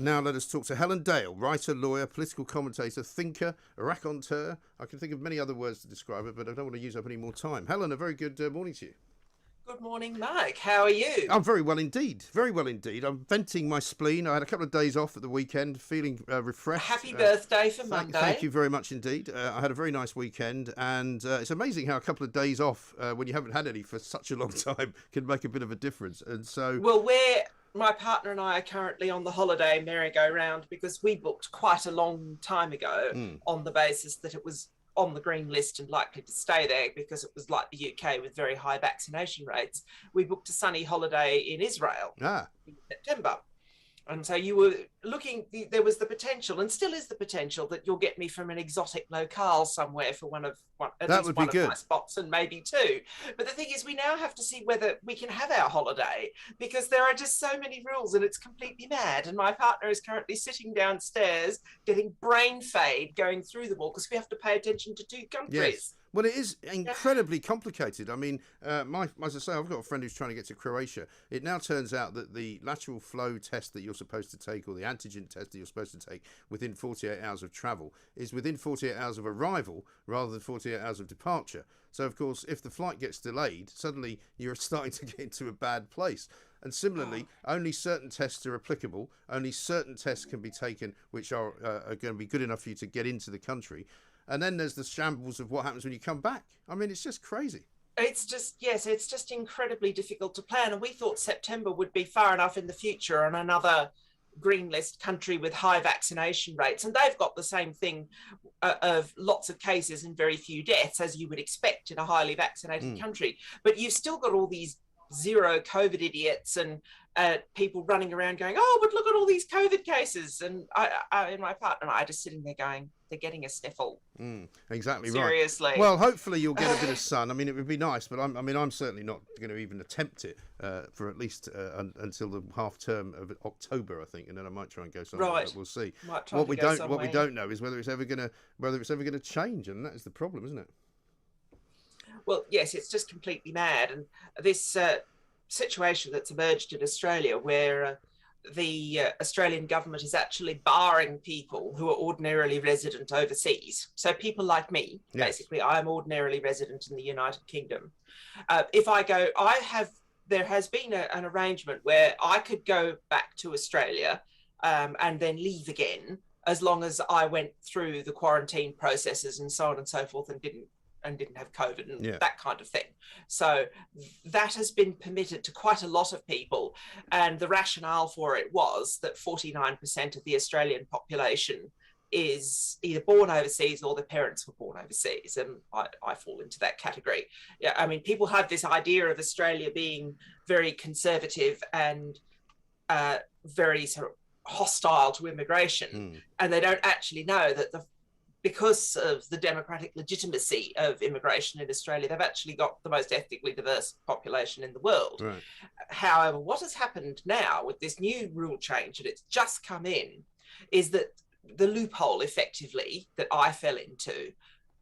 Now let us talk to Helen Dale, writer, lawyer, political commentator, thinker, raconteur. I can think of many other words to describe it, but I don't want to use up any more time. Helen, a very good morning to you. Good morning, Mike. How are you? I'm very well indeed. Very well indeed. I'm venting my spleen. I had a couple of days off at the weekend, feeling refreshed. Happy birthday for Monday. Thank you very much indeed. I had a very nice weekend, and it's amazing how a couple of days off, when you haven't had any for such a long time, can make a bit of a difference. And so, well, my partner and I are currently on the holiday merry-go-round because we booked quite a long time ago on the basis that it was on the green list and likely to stay there because it was like the UK with very high vaccination rates. We booked a sunny holiday in Israel in September. And so you were looking, there was the potential, and still is the potential, that you'll get me from an exotic locale somewhere for one of my spots, and maybe two. But the thing is, we now have to see whether we can have our holiday, because there are just so many rules and it's completely mad. And my partner is currently sitting downstairs getting brain fade going through them all because we have to pay attention to two countries. Yes. Well, it is incredibly complicated. I mean, as I say, I've got a friend who's trying to get to Croatia. It now turns out that the lateral flow test that you're supposed to take, or the antigen test that you're supposed to take within 48 hours of travel, is within 48 hours of arrival rather than 48 hours of departure. So, of course, if the flight gets delayed, suddenly you're starting to get into a bad place. And similarly, only certain tests are applicable. Only certain tests can be taken which are going to be good enough for you to get into the country. And then there's the shambles of what happens when you come back. I mean, it's just crazy. It's just incredibly difficult to plan. And we thought September would be far enough in the future on another green list country with high vaccination rates. And they've got the same thing of lots of cases and very few deaths, as you would expect in a highly vaccinated country. But you've still got all these zero COVID idiots and people running around going, oh, but look at all these COVID cases. And I and my partner and I are just sitting there going, they're getting a sniffle. Exactly. Seriously. Right. Well, hopefully you'll get a bit of sun. I mean, it would be nice, but I'm certainly not going to even attempt it for at least until the half term of October, I think, and then I might try and go somewhere. Right. We'll see. What we don't know is whether it's ever going to change, and that is the problem, isn't it? Well, yes, it's just completely mad, and this situation that's emerged in Australia, where the Australian government is actually barring people who are ordinarily resident overseas. So people like me, basically, I'm ordinarily resident in the United Kingdom. If I go, there has been an arrangement where I could go back to Australia and then leave again, as long as I went through the quarantine processes and so on and so forth and didn't have COVID and that kind of thing. So that has been permitted to quite a lot of people. And the rationale for it was that 49% of the Australian population is either born overseas or their parents were born overseas. And I fall into that category. Yeah, I mean, people have this idea of Australia being very conservative and very sort of hostile to immigration. And they don't actually know that because of the democratic legitimacy of immigration in Australia, they've actually got the most ethnically diverse population in the world. Right. However, what has happened now with this new rule change, and it's just come in, is that the loophole, effectively, that I fell into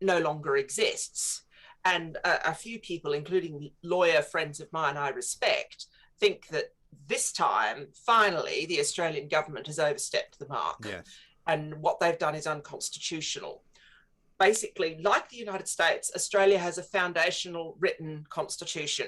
no longer exists. And a few people, including lawyer friends of mine I respect, think that this time, finally, the Australian government has overstepped the mark. Yes. And what they've done is unconstitutional. Basically, like the United States, Australia has a foundational written constitution.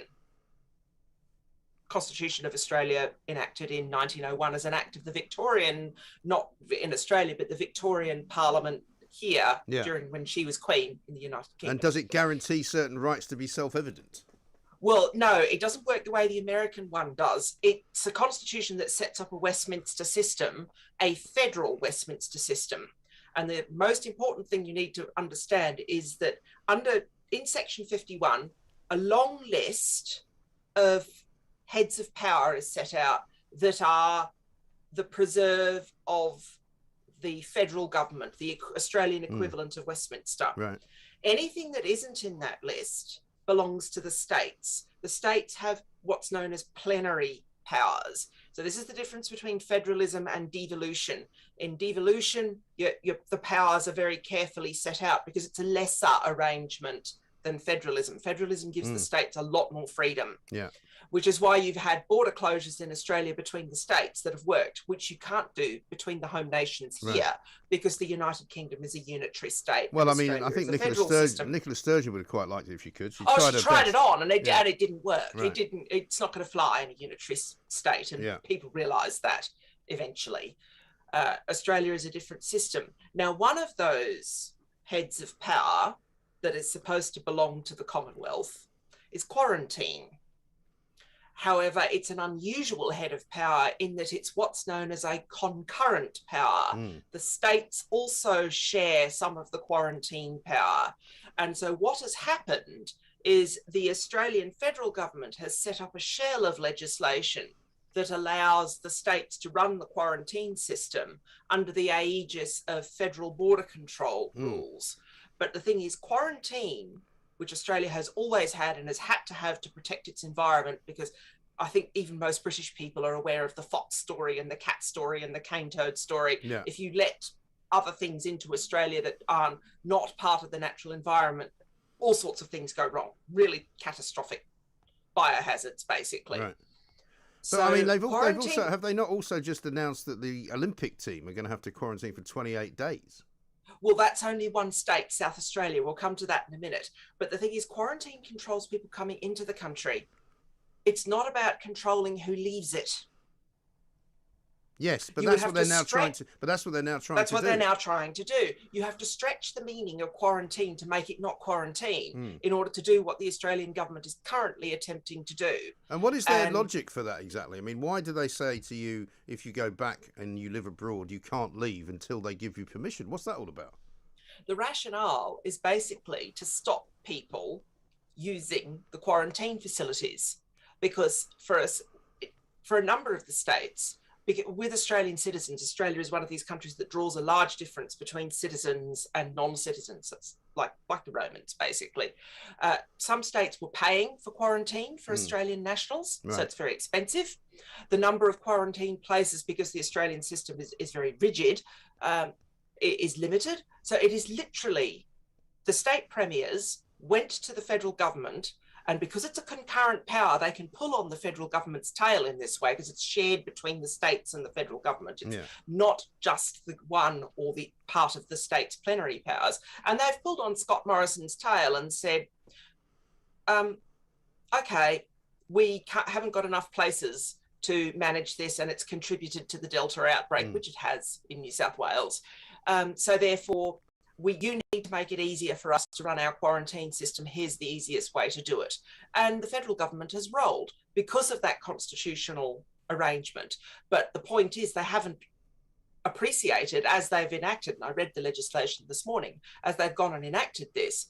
Constitution of Australia enacted in 1901 as an act of the Victorian, not in Australia, but the Victorian Parliament here during when she was Queen in the United Kingdom. And does it guarantee certain rights to be self-evident? Well, no, it doesn't work the way the American one does. It's a constitution that sets up a Westminster system, a federal Westminster system. And the most important thing you need to understand is that in Section 51, a long list of heads of power is set out that are the preserve of the federal government, the Australian equivalent of Westminster. Right. Anything that isn't in that list belongs to the states. The states have what's known as plenary powers. So this is the difference between federalism and devolution. In devolution, the powers are very carefully set out because it's a lesser arrangement than federalism. Federalism gives the states a lot more freedom. Yeah. which is why you've had border closures in Australia between the states that have worked, which you can't do between the home nations here, because the United Kingdom is a unitary state. Well, I mean, I think Nicola Sturgeon would have quite liked it if she could. She tried it on, and it didn't work. Right. It's not going to fly in a unitary state, and people realise that eventually. Australia is a different system. Now, one of those heads of power that is supposed to belong to the Commonwealth is quarantine. However, it's an unusual head of power in that it's what's known as a concurrent power. The states also share some of the quarantine power. And so what has happened is the Australian federal government has set up a shell of legislation that allows the states to run the quarantine system under the aegis of federal border control rules. But the thing is, quarantine, which Australia has always had and has had to have to protect its environment, because I think even most British people are aware of the fox story and the cat story and the cane toad story. Yeah. If you let other things into Australia that are not part of the natural environment, all sorts of things go wrong. Really catastrophic biohazards, basically. Right. So, but I mean, have they not also just announced that the Olympic team are going to have to quarantine for 28 days? Well, that's only one state, South Australia. We'll come to that in a minute. But the thing is, quarantine controls people coming into the country. It's not about controlling who leaves it. Yes, but that's what they're now trying to. But that's what they're now trying to do. That's what they're now trying to do. You have to stretch the meaning of quarantine to make it not quarantine in order to do what the Australian government is currently attempting to do. And what is their logic for that exactly? I mean, why do they say to you, if you go back and you live abroad, you can't leave until they give you permission? What's that all about? The rationale is basically to stop people using the quarantine facilities, because for a number of the states, with Australian citizens, Australia is one of these countries that draws a large difference between citizens and non-citizens. It's like the Romans, basically. Some states were paying for quarantine for Australian nationals, so it's very expensive. The number of quarantine places, because the Australian system is very rigid, is limited. So it is literally the state premiers went to the federal government, and because it's a concurrent power, they can pull on the federal government's tail in this way, because it's shared between the states and the federal government. It's not just the one or the part of the state's plenary powers. And they've pulled on Scott Morrison's tail and said, okay, we haven't got enough places to manage this, and it's contributed to the Delta outbreak, which it has in New South Wales. So therefore, you need to make it easier for us to run our quarantine system. Here's the easiest way to do it. And the federal government has rolled because of that constitutional arrangement. But the point is, they haven't appreciated, as they've enacted, and I read the legislation this morning, as they've gone and enacted this,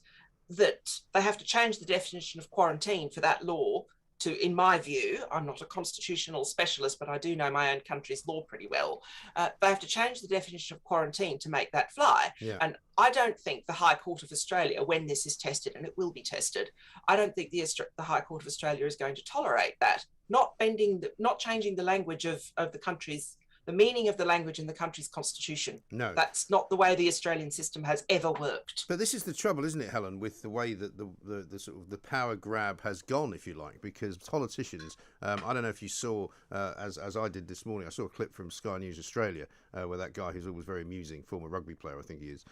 that they have to change the definition of quarantine for that law to, in my view, I'm not a constitutional specialist, but I do know my own country's law pretty well. They have to change the definition of quarantine to make that fly. Yeah. And I don't think the High Court of Australia, when this is tested, and it will be tested, I don't think the High Court of Australia is going to tolerate that. Not changing the language of the country's, the meaning of the language in the country's constitution. No. That's not the way the Australian system has ever worked. But this is the trouble, isn't it, Helen, with the way that the sort of the power grab has gone, if you like, because politicians, I don't know if you saw, as I did this morning, I saw a clip from Sky News Australia, where that guy, who's always very amusing, former rugby player, I think he is,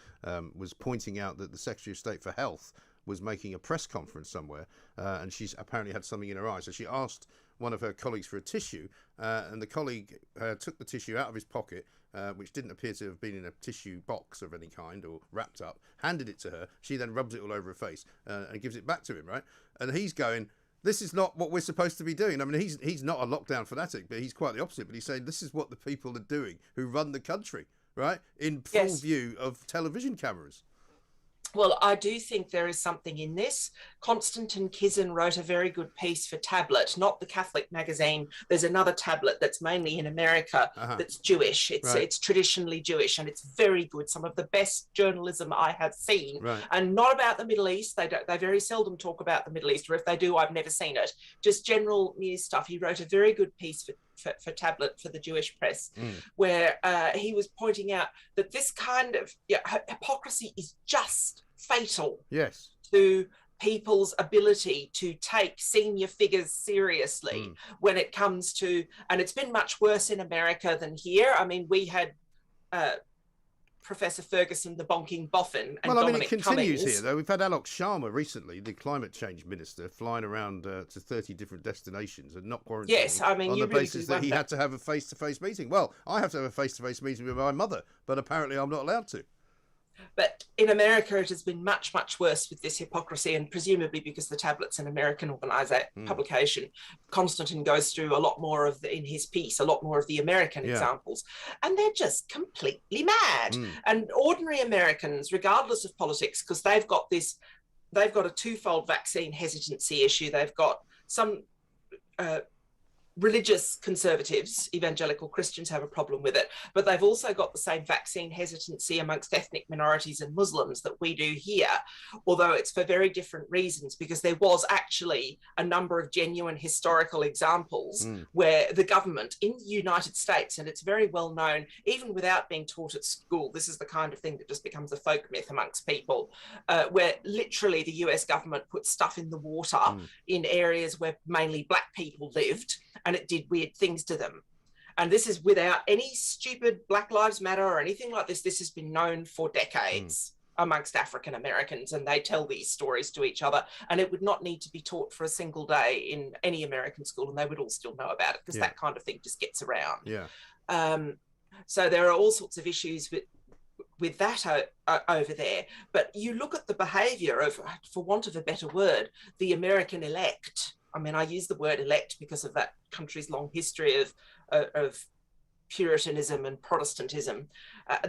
was pointing out that the Secretary of State for Health was making a press conference somewhere, and she's apparently had something in her eye. So she asked one of her colleagues for a tissue, and the colleague took the tissue out of his pocket, which didn't appear to have been in a tissue box of any kind or wrapped up, handed it to her. She then rubs it all over her face and gives it back to him, right? And he's going, this is not what we're supposed to be doing. I mean, he's not a lockdown fanatic, but he's quite the opposite. But he's saying this is what the people are doing who run the country, right? In full view of television cameras. Well, I do think there is something in this. Konstantin Kizin wrote a very good piece for Tablet, not the Catholic magazine. There's another tablet that's mainly in America that's Jewish. It's traditionally Jewish, and it's very good. Some of the best journalism I have seen, and not about the Middle East. They very seldom talk about the Middle East, or if they do, I've never seen it. Just general news stuff. He wrote a very good piece for Tablet for the Jewish press, where he was pointing out that this kind of hypocrisy is just fatal to people's ability to take senior figures seriously when it comes to, and it's been much worse in America than here. I mean, we had Professor Ferguson, the bonking boffin, and Dominic it continues Cummings. here, though. We've had Alok Sharma recently, the climate change minister, flying around to 30 different destinations and not quarantining. Yes, I mean, on you the really basis do that he wonder. had to have a face-to-face meeting. Well, I have to have a face-to-face meeting with my mother, but apparently I'm not allowed to. But in America, it has been much, much worse with this hypocrisy, and presumably because the tablet's an American publication. Konstantin goes through a lot more of, in his piece, a lot more of the American examples, and they're just completely mad. And ordinary Americans, regardless of politics, because they've got a twofold vaccine hesitancy issue. They've got some religious conservatives, evangelical Christians, have a problem with it, but they've also got the same vaccine hesitancy amongst ethnic minorities and Muslims that we do here, although it's for very different reasons, because there was actually a number of genuine historical examples where the government in the United States, and it's very well known, even without being taught at school, this is the kind of thing that just becomes a folk myth amongst people, where literally the US government put stuff in the water in areas where mainly black people lived, and it did weird things to them. And this is without any stupid Black Lives Matter or anything like this. This has been known for decades amongst African Americans, and they tell these stories to each other, and it would not need to be taught for a single day in any American school, and they would all still know about it, because that kind of thing just gets around. So there are all sorts of issues with that over there. But you look at the behavior of, for want of a better word, the American elect. I mean, I use the word elect because of that country's long history of Puritanism and Protestantism,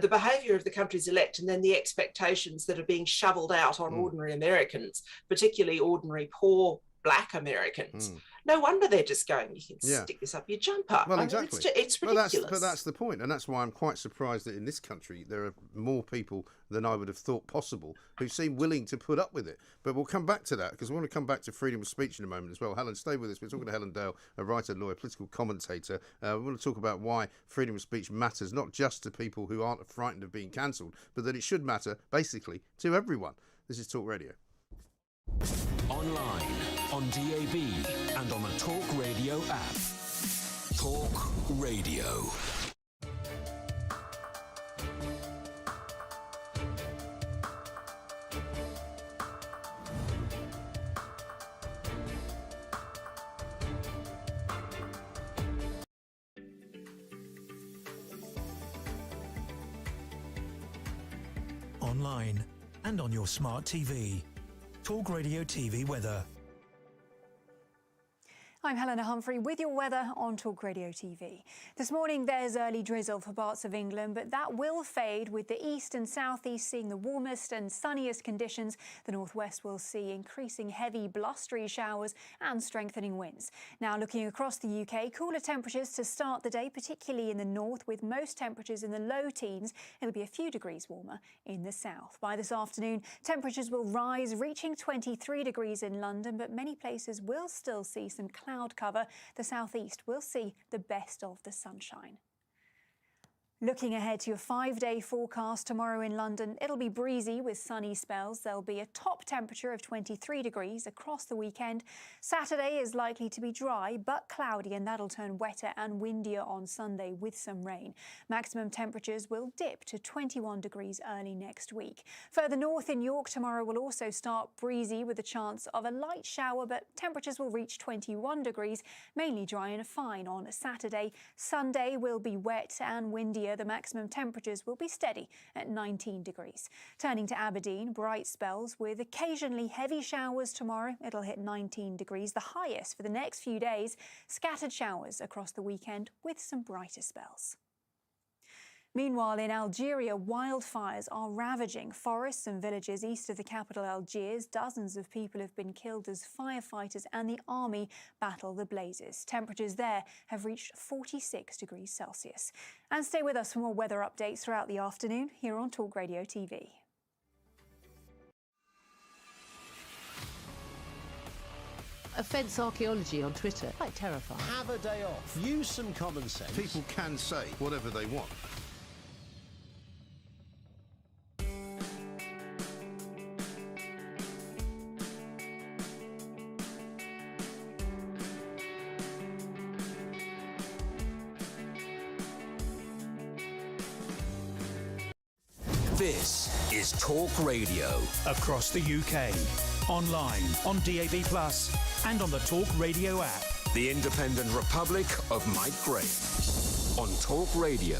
the behaviour of the country's elect, and then the expectations that are being shoveled out on ordinary Americans, particularly ordinary poor Black Americans. No wonder they're just going, you can stick this up your jumper. Well, I mean, exactly. it's ridiculous. But that's the point, and that's why I'm quite surprised that in this country there are more people than I would have thought possible who seem willing to put up with it. But we'll come back to that, because we want to come back to freedom of speech in a moment as well. Helen, stay with us. We're talking to Helen Dale, a writer, lawyer, political commentator. We want to talk about why freedom of speech matters, not just to people who aren't frightened of being cancelled, but that it should matter, basically, to everyone. This is Talk Radio. Online, on DAB, and on the Talk Radio app. Talk Radio. Online and on your smart TV. Talk Radio TV weather. I'm Helena Humphrey with your weather on Talk Radio TV. This morning there's early drizzle for parts of England, but that will fade with the east and southeast seeing the warmest and sunniest conditions. The northwest will see increasing heavy blustery showers and strengthening winds. Now looking across the UK, cooler temperatures to start the day, particularly in the north, with most temperatures in the low teens. It'll be a few degrees warmer in the south. By this afternoon, temperatures will rise, reaching 23 degrees in London, but many places will still see some cloud cover. The southeast will see the best of the sunshine. Looking ahead to your 5-day forecast tomorrow in London, it'll be breezy with sunny spells. There'll be a top temperature of 23 degrees across the weekend. Saturday is likely to be dry but cloudy, and that'll turn wetter and windier on Sunday with some rain. Maximum temperatures will dip to 21 degrees early next week. Further north in York, tomorrow will also start breezy with a chance of a light shower, but temperatures will reach 21 degrees, mainly dry and fine on Saturday. Sunday will be wet and windier. The maximum temperatures will be steady at 19 degrees. Turning to Aberdeen, bright spells with occasionally heavy showers tomorrow. It'll hit 19 degrees, the highest for the next few days. Scattered showers across the weekend with some brighter spells. Meanwhile, in Algeria, wildfires are ravaging forests and villages east of the capital Algiers. Dozens of people have been killed as firefighters and the army battle the blazes. Temperatures there have reached 46 degrees Celsius. And stay with us for more weather updates throughout the afternoon here on Talk Radio TV. Offence archaeology on Twitter. Quite terrifying. Have a day off. Use some common sense. People can say whatever they want. This is Talk Radio. Across the UK, online, on DAB+, and on the Talk Radio app. The Independent Republic of Mike Gray on Talk Radio.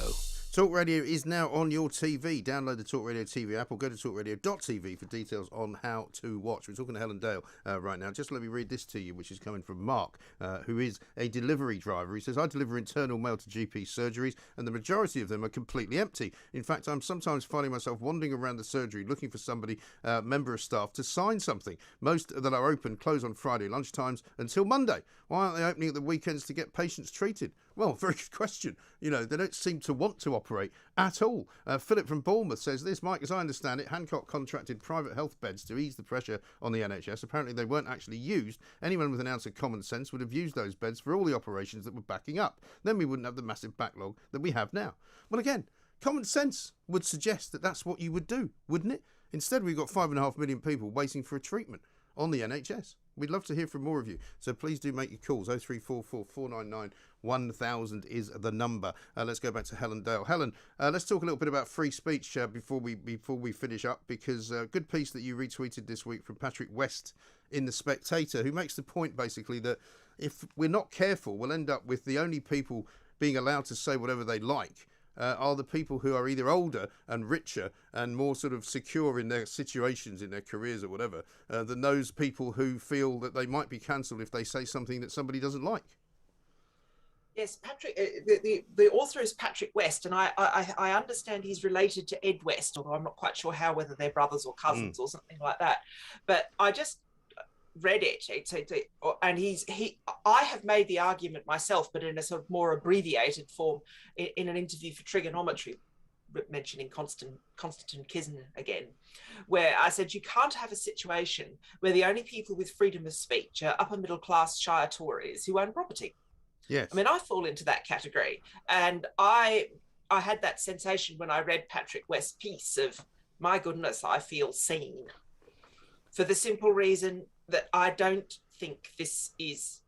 Talk Radio is now on your TV. Download the Talk Radio TV app or go to talkradio.tv for details on how to watch. We're talking to Helen Dale right now. Just let me read this to you, which is coming from Mark, who is a delivery driver. He says, I deliver internal mail to GP surgeries, and the majority of them are completely empty. In fact, I'm sometimes finding myself wandering around the surgery looking for somebody, member of staff, to sign something. Most that are open close on Friday lunchtimes until Monday. Why aren't they opening at the weekends to get patients treated? Well, very good question. You know, they don't seem to want to operate at all. Philip from Bournemouth says this, Mike, as I understand it, Hancock contracted private health beds to ease the pressure on the NHS. Apparently they weren't actually used. Anyone with an ounce of common sense would have used those beds for all the operations that were backing up. Then we wouldn't have the massive backlog that we have now. Well, again, common sense would suggest that that's what you would do, wouldn't it? Instead, we've got 5.5 million people waiting for a treatment on the NHS. We'd love to hear from more of you, so please do make your calls. 0344 499 1000 is the number. Let's go back to Helen Dale. Helen, let's talk a little bit about free speech before we finish up, because a good piece that you retweeted this week from Patrick West in The Spectator, who makes the point basically that if we're not careful, we'll end up with the only people being allowed to say whatever they like are the people who are either older and richer and more sort of secure in their situations, in their careers or whatever, than those people who feel that they might be cancelled if they say something that somebody doesn't like. Yes, Patrick. The author is Patrick West, and I understand he's related to Ed West, although I'm not quite sure whether they're brothers or cousins or something like that. But I just read it, and I have made the argument myself, but in a sort of more abbreviated form, in an interview for Trigonometry, mentioning Konstantin Kizin again, where I said you can't have a situation where the only people with freedom of speech are upper middle class Shire Tories who own property. Yes. I mean, I fall into that category, and I had that sensation when I read Patrick West's piece of, my goodness, I feel seen, for the simple reason that I don't think this is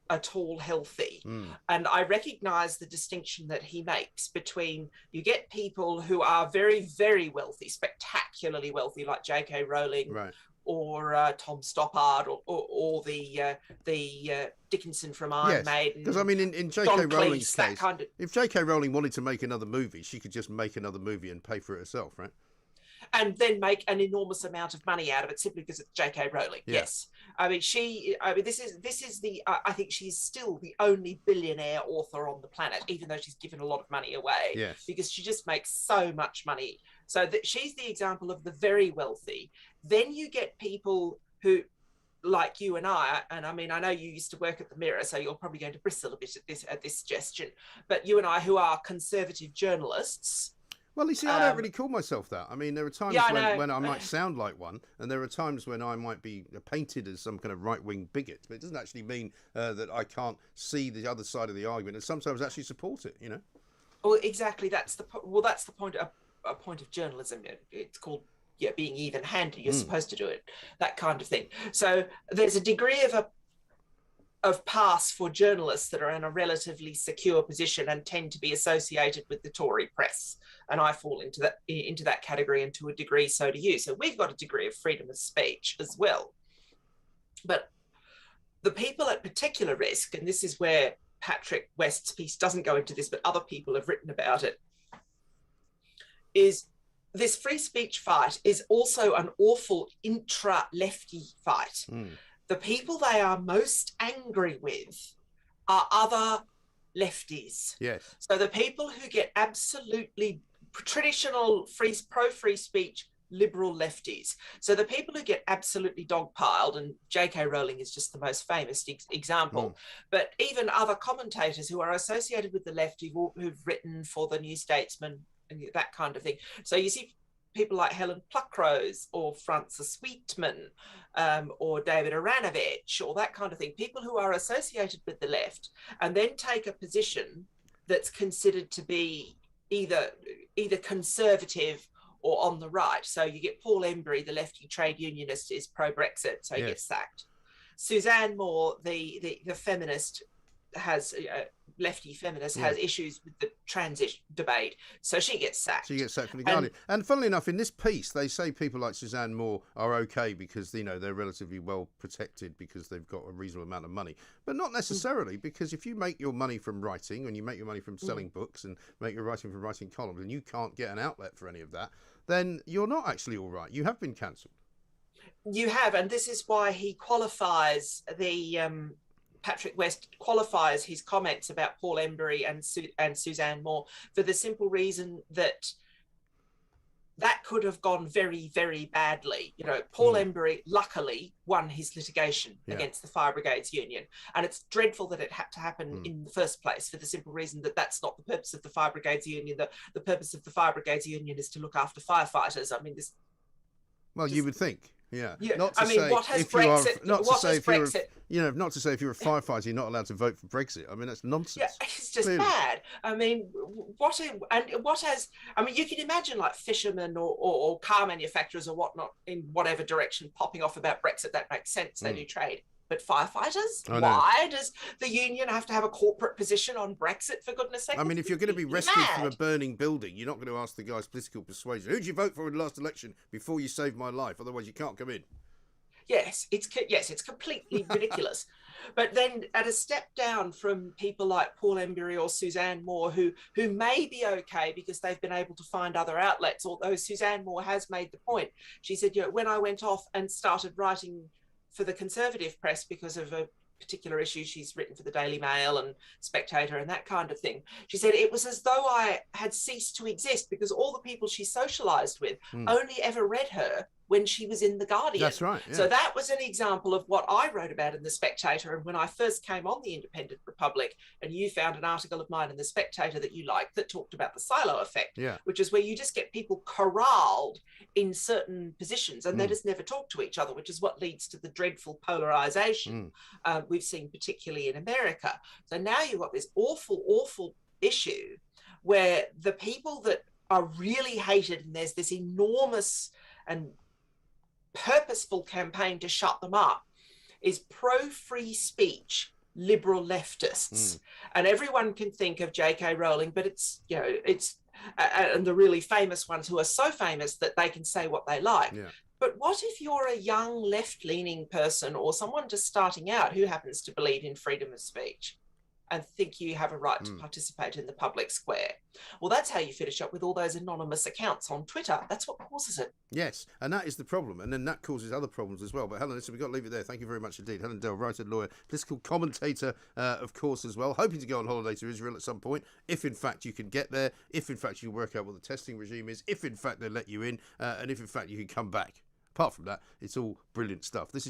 at all healthy. And I recognise the distinction that he makes between, you get people who are very, very wealthy, spectacularly wealthy, like J.K. Rowling, right, or Tom Stoppard, or the Dickinson from Iron Maiden. Because I mean, in J.K. Rowling's case, if J.K. Rowling wanted to make another movie, she could just make another movie and pay for it herself, right? And then make an enormous amount of money out of it simply because it's J.K. Rowling. Yeah. Yes, I mean this is the I think she's still the only billionaire author on the planet, even though she's given a lot of money away. Yes. Because she just makes so much money. So that she's the example of the very wealthy. Then you get people who, like you and I mean, I know you used to work at the Mirror, so you're probably going to bristle a bit at this suggestion. But you and I, who are conservative journalists. Well, you see, I don't really call myself that. I mean, there are times when I might sound like one, and there are times when I might be painted as some kind of right-wing bigot, but it doesn't actually mean that I can't see the other side of the argument and sometimes actually support it, you know? Well, exactly. That's the point. A point of journalism. It's called being even-handed. You're supposed to do it, that kind of thing. So there's a degree of pass for journalists that are in a relatively secure position and tend to be associated with the Tory press. And I fall into that category, and to a degree, so do you. So we've got a degree of freedom of speech as well. But the people at particular risk, and this is where Patrick West's piece doesn't go into this, but other people have written about it, is this free speech fight is also an awful intra-lefty fight. The people they are most angry with are other lefties. Yes. So the people who get absolutely traditional pro-free speech liberal lefties. So the people who get absolutely dogpiled, and J.K. Rowling is just the most famous example, but even other commentators who are associated with the left who've written for the New Statesman and that kind of thing. So you see people like Helen Pluckrose or Francis Wheatman or David Aranovich or that kind of thing, people who are associated with the left and then take a position that's considered to be either conservative or on the right. So you get Paul Embry, the lefty trade unionist, is pro-Brexit, so he gets sacked. Suzanne Moore, the feminist, has lefty feminist has issues with the transition debate, so she gets sacked. She gets sacked from the Guardian. And funnily enough, in this piece, they say people like Suzanne Moore are okay because they're relatively well protected because they've got a reasonable amount of money, but not necessarily, because if you make your money from writing and you make your money from selling books and make your writing from writing columns, and you can't get an outlet for any of that, then you're not actually all right. You have been cancelled. You have, and this is why he qualifies Patrick West qualifies his comments about Paul Embry and Suzanne Moore for the simple reason that could have gone very, very badly. Paul Embry luckily won his litigation against the Fire Brigades Union, and it's dreadful that it had to happen in the first place, for the simple reason that that's not the purpose of the Fire Brigades Union. The purpose of the Fire Brigades Union is to look after firefighters. I mean, this. Well, you would think. Yeah. Not to say what has Brexit? Not to say if you're a firefighter, you're not allowed to vote for Brexit. I mean, that's nonsense. Yeah, it's just bad. I mean, you can imagine like fishermen or car manufacturers or whatnot in whatever direction popping off about Brexit. That makes sense. They do trade. But firefighters? Why does the union have to have a corporate position on Brexit, for goodness sake? I mean, if you're going to be rescued from a burning building, you're not going to ask the guy's political persuasion. Who did you vote for in the last election before you saved my life? Otherwise, you can't come in. Yes, it's completely ridiculous. But then at a step down from people like Paul Embry or Suzanne Moore, who may be okay because they've been able to find other outlets, although Suzanne Moore has made the point. She said, when I went off and started writing for the Conservative press because of a particular issue she's written for the Daily Mail and Spectator and that kind of thing, she said it was as though I had ceased to exist because all the people she socialised with only ever read her when she was in The Guardian. That's right. Yeah. So that was an example of what I wrote about in The Spectator. And when I first came on the Independent Republic, and you found an article of mine in The Spectator that you liked that talked about the silo effect, which is where you just get people corralled in certain positions and they just never talk to each other, which is what leads to the dreadful polarization we've seen particularly in America. So now you've got this awful, awful issue where the people that are really hated, and there's this enormous and purposeful campaign to shut them up, is pro-free speech liberal leftists. And everyone can think of J.K. Rowling, but it's and the really famous ones who are so famous that they can say what they like. But what if you're a young left-leaning person or someone just starting out who happens to believe in freedom of speech and think you have a right to participate in the public square? Well, that's how you finish up with all those anonymous accounts on Twitter. That's what causes it. Yes, and that is the problem. And then that causes other problems as well. But Helen, listen, we've got to leave it there. Thank you very much indeed. Helen Dell, writer, lawyer, political commentator, of course, as well. Hoping to go on holiday to Israel at some point, if in fact you can get there, if in fact you can work out what the testing regime is, if in fact they let you in, and if in fact you can come back. Apart from that, it's all brilliant stuff. This is